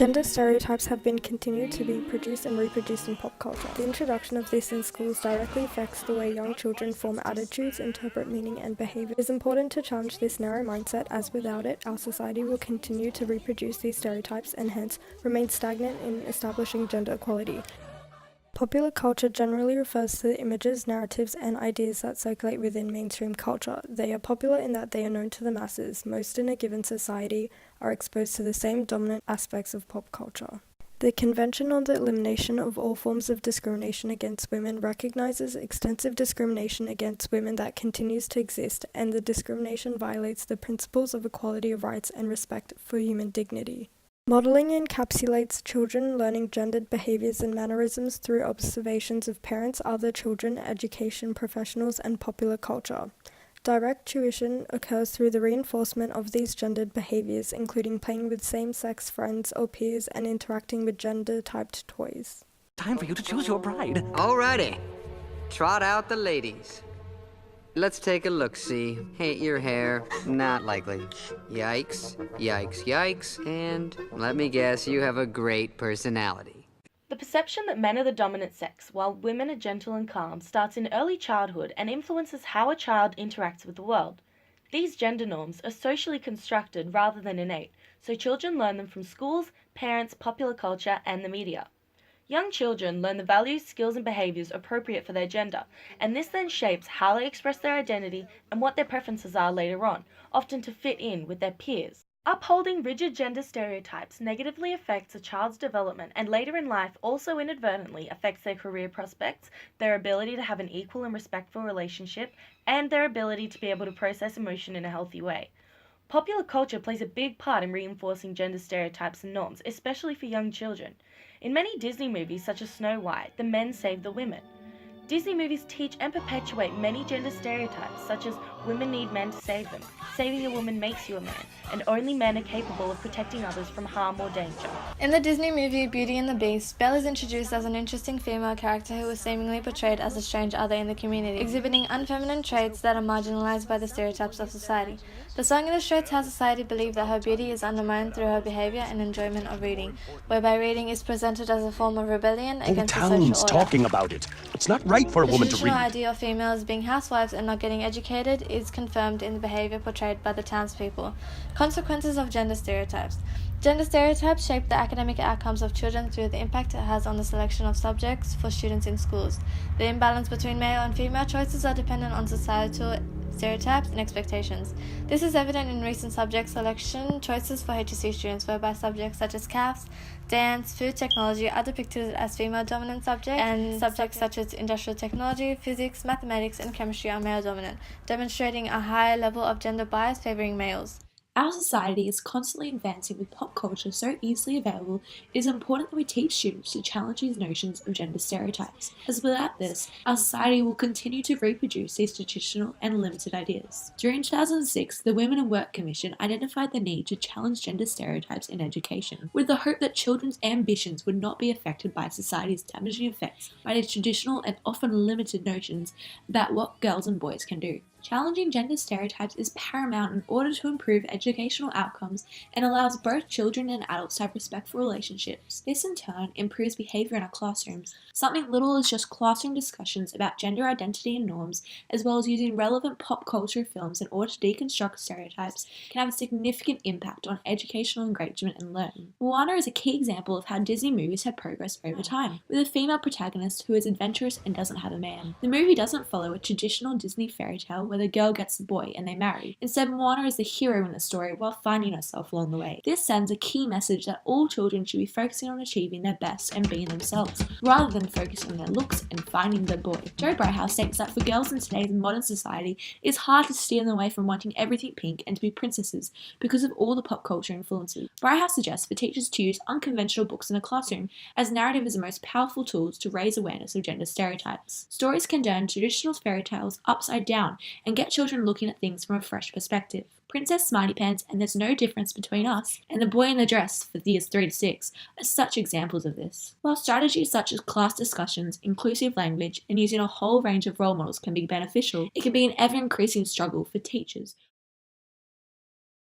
Gender stereotypes have been continued to be produced and reproduced in pop culture. The introduction of this in schools directly affects the way young children form attitudes, interpret meaning, and behavior. It is important to challenge this narrow mindset, as without it, our society will continue to reproduce these stereotypes and hence remain stagnant in establishing gender equality. Popular culture generally refers to the images, narratives, and ideas that circulate within mainstream culture. They are popular in that they are known to the masses. Most in a given society are exposed to the same dominant aspects of pop culture. The Convention on the Elimination of All Forms of Discrimination Against Women recognizes extensive discrimination against women that continues to exist, and the discrimination violates the principles of equality of rights and respect for human dignity. Modeling encapsulates children learning gendered behaviors and mannerisms through observations of parents, other children, education professionals, and popular culture. Direct tuition occurs through the reinforcement of these gendered behaviors, including playing with same-sex friends or peers and interacting with gender-typed toys. Time for you to choose your bride. Alrighty. Trot out the ladies. Let's take a look-see. Hate your hair. Not likely. Yikes, yikes, yikes. And let me guess, you have a great personality. The perception that men are the dominant sex, while women are gentle and calm, starts in early childhood and influences how a child interacts with the world. These gender norms are socially constructed rather than innate, so children learn them from schools, parents, popular culture, and the media. Young children learn the values, skills, and behaviors appropriate for their gender, and this then shapes how they express their identity and what their preferences are later on, often to fit in with their peers. Upholding rigid gender stereotypes negatively affects a child's development and later in life also inadvertently affects their career prospects, their ability to have an equal and respectful relationship, and their ability to be able to process emotion in a healthy way. Popular culture plays a big part in reinforcing gender stereotypes and norms, especially for young children. In many Disney movies, such as Snow White, the men save the women. Disney movies teach and perpetuate many gender stereotypes, such as women need men to save them, saving a woman makes you a man, and only men are capable of protecting others from harm or danger. In the Disney movie Beauty and the Beast, Belle is introduced as an interesting female character who is seemingly portrayed as a strange other in the community, exhibiting unfeminine traits that are marginalized by the stereotypes of society. The song illustrates how society believes that her beauty is undermined through her behavior and enjoyment of reading, whereby reading is presented as a form of rebellion against the social order. Town's talking about it. It's not right for a woman to read. The traditional idea of females being housewives and not getting educated is confirmed in the behavior portrayed by the townspeople. Consequences of gender stereotypes. Gender stereotypes shape the academic outcomes of children through the impact it has on the selection of subjects for students in schools. The imbalance between male and female choices are dependent on societal stereotypes and expectations. This is evident in recent subject selection choices for HSC students, whereby subjects such as CAFS, dance, food technology are depicted as female-dominant subjects, and subjects such as industrial technology, physics, mathematics, and chemistry are male-dominant, demonstrating a higher level of gender bias favoring males. Our society is constantly advancing with pop culture so easily available, it is important that we teach students to challenge these notions of gender stereotypes, as without this, our society will continue to reproduce these traditional and limited ideas. During 2006, the Women in Work Commission identified the need to challenge gender stereotypes in education, with the hope that children's ambitions would not be affected by society's damaging effects by these traditional and often limited notions about what girls and boys can do. Challenging gender stereotypes is paramount in order to improve educational outcomes and allows both children and adults to have respectful relationships. This in turn improves behavior in our classrooms. Something little as just classroom discussions about gender identity and norms, as well as using relevant pop culture films in order to deconstruct stereotypes, can have a significant impact on educational engagement and learning. Moana is a key example of how Disney movies have progressed over time, with a female protagonist who is adventurous and doesn't have a man. The movie doesn't follow a traditional Disney fairy tale where the girl gets the boy and they marry. Instead, Moana is the hero in the story while finding herself along the way. This sends a key message that all children should be focusing on achieving their best and being themselves, rather than focusing on their looks and finding the boy. Joe Brighthouse states that for girls in today's modern society, it is hard to steer them away from wanting everything pink and to be princesses because of all the pop culture influences. Brighthouse suggests for teachers to use unconventional books in a classroom, as narrative is the most powerful tools to raise awareness of gender stereotypes. Stories can turn traditional fairy tales upside down and get children looking at things from a fresh perspective. Princess Smarty Pants and There's No Difference Between Us and The Boy in the Dress for years 3 to 6 are such examples of this. While strategies such as class discussions, inclusive language, and using a whole range of role models can be beneficial, it can be an ever-increasing struggle for teachers